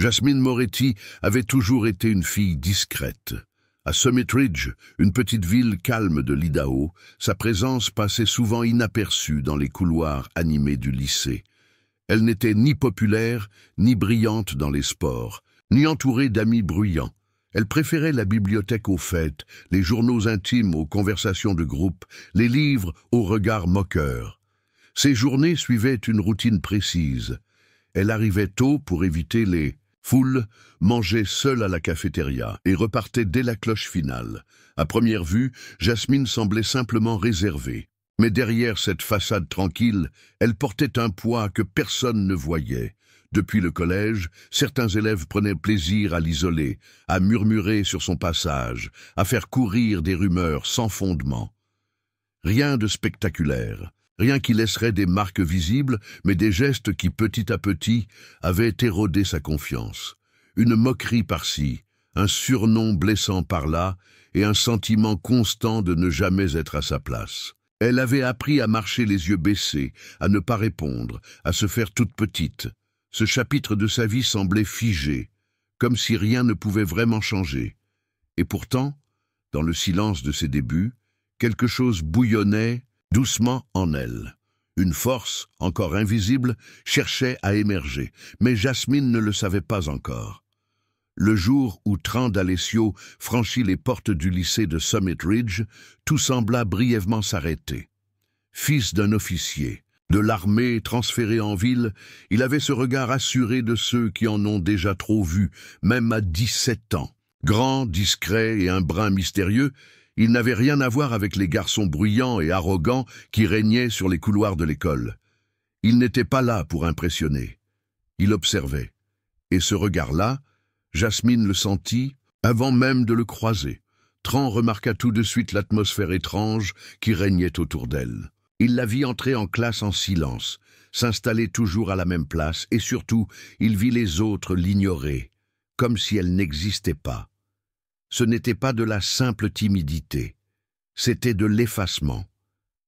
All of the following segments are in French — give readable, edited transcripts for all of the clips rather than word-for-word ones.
Jasmine Moretti avait toujours été une fille discrète. À Summit Ridge, une petite ville calme de l'Idaho, sa présence passait souvent inaperçue dans les couloirs animés du lycée. Elle n'était ni populaire, ni brillante dans les sports, ni entourée d'amis bruyants. Elle préférait la bibliothèque aux fêtes, les journaux intimes aux conversations de groupe, les livres aux regards moqueurs. Ses journées suivaient une routine précise. Elle arrivait tôt pour éviter les foules, mangeait seule à la cafétéria et repartait dès la cloche finale. À première vue, Jasmine semblait simplement réservée. Mais derrière cette façade tranquille, elle portait un poids que personne ne voyait. Depuis le collège, certains élèves prenaient plaisir à l'isoler, à murmurer sur son passage, à faire courir des rumeurs sans fondement. Rien de spectaculaire, rien qui laisserait des marques visibles, mais des gestes qui, petit à petit, avaient érodé sa confiance. Une moquerie par-ci, un surnom blessant par-là, et un sentiment constant de ne jamais être à sa place. Elle avait appris à marcher les yeux baissés, à ne pas répondre, à se faire toute petite. Ce chapitre de sa vie semblait figé, comme si rien ne pouvait vraiment changer. Et pourtant, dans le silence de ses débuts, quelque chose bouillonnait doucement en elle. Une force, encore invisible, cherchait à émerger, mais Jasmine ne le savait pas encore. Le jour où Tran D'Alessio franchit les portes du lycée de Summit Ridge, tout sembla brièvement s'arrêter. Fils d'un officier, de l'armée transféré en ville, il avait ce regard assuré de ceux qui en ont déjà trop vu, même à 17 ans. Grand, discret et un brin mystérieux, il n'avait rien à voir avec les garçons bruyants et arrogants qui régnaient sur les couloirs de l'école. Il n'était pas là pour impressionner. Il observait. Et ce regard-là, Jasmine le sentit avant même de le croiser. Tran remarqua tout de suite l'atmosphère étrange qui régnait autour d'elle. Il la vit entrer en classe en silence, s'installer toujours à la même place, et surtout, il vit les autres l'ignorer, comme si elle n'existait pas. Ce n'était pas de la simple timidité, c'était de l'effacement.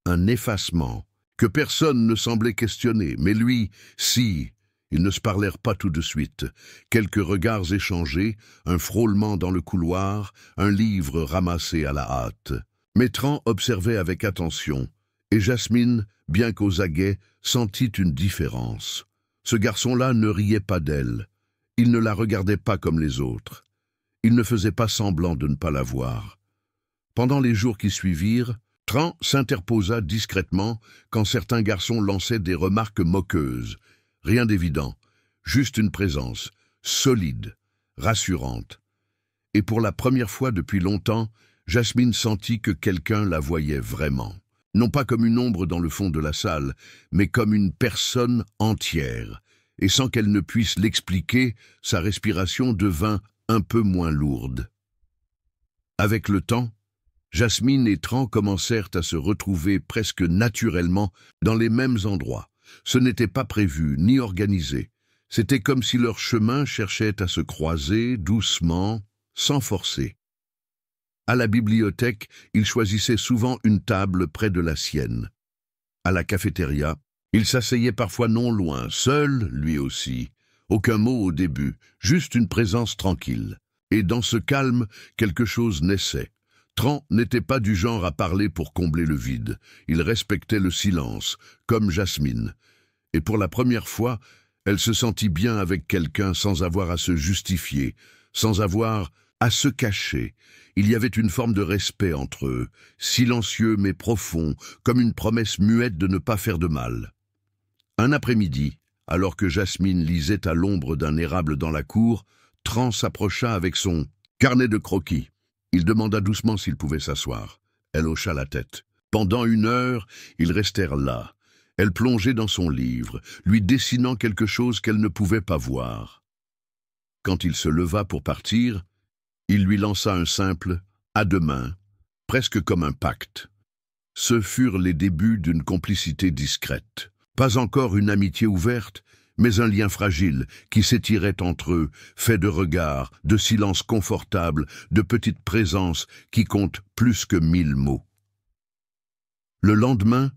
Un effacement que personne ne semblait questionner, mais lui, si. Ils ne se parlèrent pas tout de suite. Quelques regards échangés, un frôlement dans le couloir, un livre ramassé à la hâte. Mais Tran observait avec attention, et Jasmine, bien qu'aux aguets, sentit une différence. Ce garçon-là ne riait pas d'elle. Il ne la regardait pas comme les autres. Il ne faisait pas semblant de ne pas la voir. Pendant les jours qui suivirent, Tran s'interposa discrètement quand certains garçons lançaient des remarques moqueuses. Rien d'évident, juste une présence, solide, rassurante. Et pour la première fois depuis longtemps, Jasmine sentit que quelqu'un la voyait vraiment. Non pas comme une ombre dans le fond de la salle, mais comme une personne entière. Et sans qu'elle ne puisse l'expliquer, sa respiration devint un peu moins lourde. Avec le temps, Jasmine et Tran commencèrent à se retrouver presque naturellement dans les mêmes endroits. Ce n'était pas prévu, ni organisé. C'était comme si leur chemin cherchait à se croiser doucement, sans forcer. À la bibliothèque, ils choisissaient souvent une table près de la sienne. À la cafétéria, il s'asseyait parfois non loin, seul, lui aussi. Aucun mot au début, juste une présence tranquille. Et dans ce calme, quelque chose naissait. Tran n'était pas du genre à parler pour combler le vide. Il respectait le silence, comme Jasmine. Et pour la première fois, elle se sentit bien avec quelqu'un sans avoir à se justifier, sans avoir à se cacher. Il y avait une forme de respect entre eux, silencieux mais profond, comme une promesse muette de ne pas faire de mal. Un après-midi, alors que Jasmine lisait à l'ombre d'un érable dans la cour, Tran s'approcha avec son carnet de croquis. Il demanda doucement s'il pouvait s'asseoir. Elle hocha la tête. Pendant 1 heure, ils restèrent là. Elle plongeait dans son livre, lui dessinant quelque chose qu'elle ne pouvait pas voir. Quand il se leva pour partir, il lui lança un simple « à demain », presque comme un pacte. Ce furent les débuts d'une complicité discrète. Pas encore une amitié ouverte, mais un lien fragile qui s'étirait entre eux, fait de regards, de silences confortables, de petites présences qui comptent plus que 1000 mots. Le lendemain,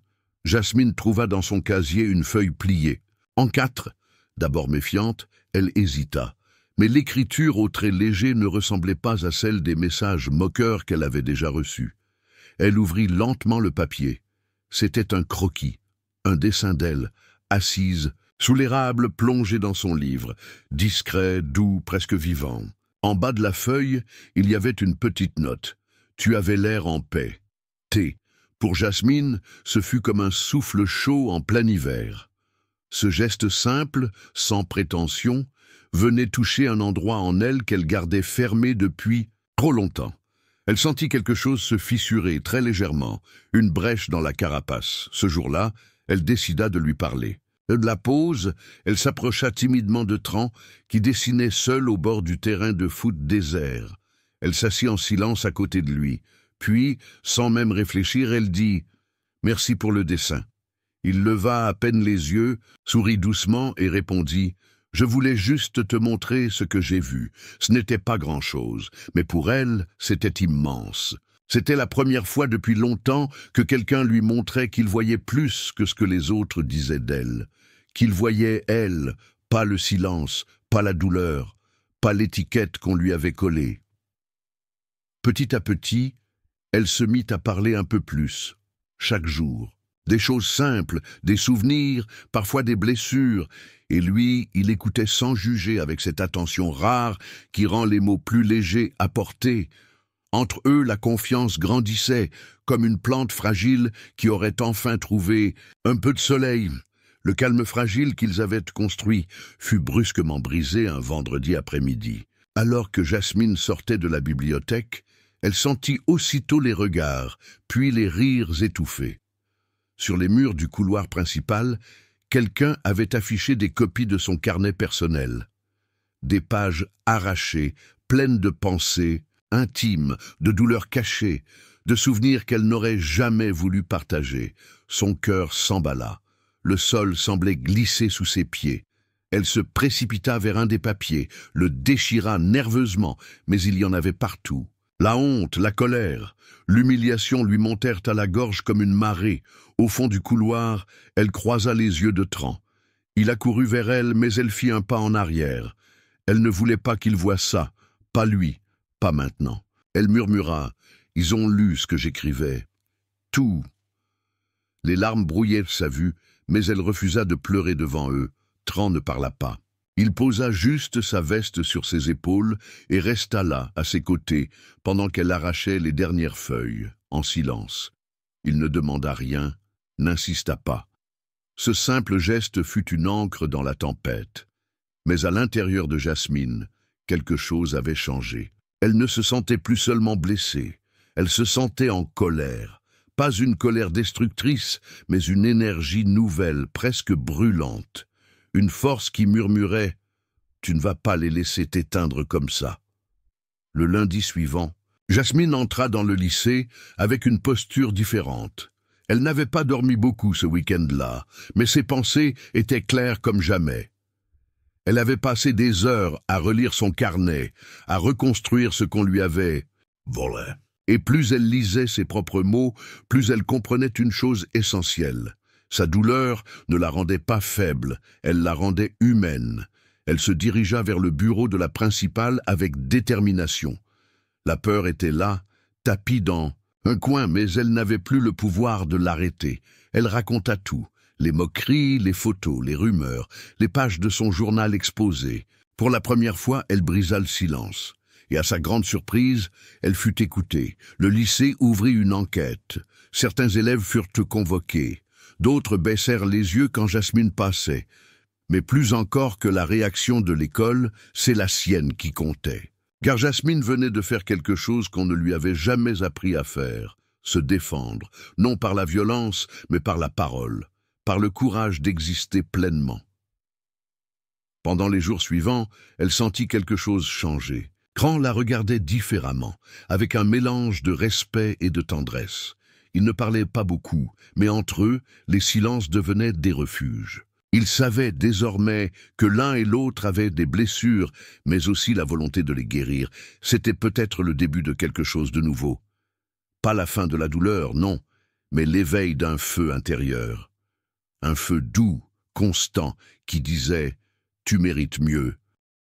Jasmine trouva dans son casier une feuille pliée. En 4, d'abord méfiante, elle hésita, Mais l'écriture aux traits légers ne ressemblait pas à celle des messages moqueurs qu'elle avait déjà reçus. Elle ouvrit lentement le papier. C'était un croquis, un dessin d'elle, assise, sous l'érable plongée dans son livre, discret, doux, presque vivant. En bas de la feuille, il y avait une petite note. « Tu avais l'air en paix. T. » Pour Jasmine, ce fut comme un souffle chaud en plein hiver. Ce geste simple, sans prétention, venait toucher un endroit en elle qu'elle gardait fermé depuis trop longtemps. Elle sentit quelque chose se fissurer très légèrement, une brèche dans la carapace. Ce jour-là, elle décida de lui parler. De la pause, elle s'approcha timidement de Tran, qui dessinait seul au bord du terrain de foot désert. Elle s'assit en silence à côté de lui. Puis, sans même réfléchir, elle dit « Merci pour le dessin ». Il leva à peine les yeux, sourit doucement et répondit « Je voulais juste te montrer ce que j'ai vu. Ce n'était pas grand-chose, mais pour elle, c'était immense. C'était la première fois depuis longtemps que quelqu'un lui montrait qu'il voyait plus que ce que les autres disaient d'elle. Qu'il voyait elle, pas le silence, pas la douleur, pas l'étiquette qu'on lui avait collée. Petit à petit, elle se mit à parler un peu plus, chaque jour. Des choses simples, des souvenirs, parfois des blessures, et lui, il écoutait sans juger avec cette attention rare qui rend les mots plus légers à porter. Entre eux, la confiance grandissait, comme une plante fragile qui aurait enfin trouvé un peu de soleil. Le calme fragile qu'ils avaient construit fut brusquement brisé un vendredi après-midi. Alors que Jasmine sortait de la bibliothèque, elle sentit aussitôt les regards, puis les rires étouffés. Sur les murs du couloir principal, quelqu'un avait affiché des copies de son carnet personnel. Des pages arrachées, pleines de pensées, intimes, de douleurs cachées, de souvenirs qu'elle n'aurait jamais voulu partager. Son cœur s'emballa. Le sol semblait glisser sous ses pieds. Elle se précipita vers un des papiers, le déchira nerveusement, mais il y en avait partout. La honte, la colère, l'humiliation lui montèrent à la gorge comme une marée. Au fond du couloir, elle croisa les yeux de Tran. Il accourut vers elle, mais elle fit un pas en arrière. Elle ne voulait pas qu'il voie ça, pas lui, pas maintenant. Elle murmura « Ils ont lu ce que j'écrivais. Tout. » Les larmes brouillaient sa vue, mais elle refusa de pleurer devant eux. Tran ne parla pas. Il posa juste sa veste sur ses épaules et resta là, à ses côtés, pendant qu'elle arrachait les dernières feuilles, en silence. Il ne demanda rien, n'insista pas. Ce simple geste fut une ancre dans la tempête. Mais à l'intérieur de Jasmine, quelque chose avait changé. Elle ne se sentait plus seulement blessée, elle se sentait en colère. Pas une colère destructrice, mais une énergie nouvelle, presque brûlante. Une force qui murmurait « Tu ne vas pas les laisser t'éteindre comme ça ». Le lundi suivant, Jasmine entra dans le lycée avec une posture différente. Elle n'avait pas dormi beaucoup ce week-end-là, mais ses pensées étaient claires comme jamais. Elle avait passé des heures à relire son carnet, à reconstruire ce qu'on lui avait volé. Et plus elle lisait ses propres mots, plus elle comprenait une chose essentielle. Sa douleur ne la rendait pas faible, elle la rendait humaine. Elle se dirigea vers le bureau de la principale avec détermination. La peur était là, tapie dans un coin, mais elle n'avait plus le pouvoir de l'arrêter. Elle raconta tout, les moqueries, les photos, les rumeurs, les pages de son journal exposées. Pour la première fois, elle brisa le silence. Et à sa grande surprise, elle fut écoutée. Le lycée ouvrit une enquête. Certains élèves furent convoqués. D'autres baissèrent les yeux quand Jasmine passait. Mais plus encore que la réaction de l'école, c'est la sienne qui comptait. Car Jasmine venait de faire quelque chose qu'on ne lui avait jamais appris à faire, se défendre, non par la violence, mais par la parole, par le courage d'exister pleinement. Pendant les jours suivants, elle sentit quelque chose changer. Tran la regardait différemment, avec un mélange de respect et de tendresse. Ils ne parlaient pas beaucoup, mais entre eux, les silences devenaient des refuges. Ils savaient désormais que l'un et l'autre avaient des blessures, mais aussi la volonté de les guérir. C'était peut-être le début de quelque chose de nouveau. Pas la fin de la douleur, non, mais l'éveil d'un feu intérieur. Un feu doux, constant, qui disait « Tu mérites mieux ».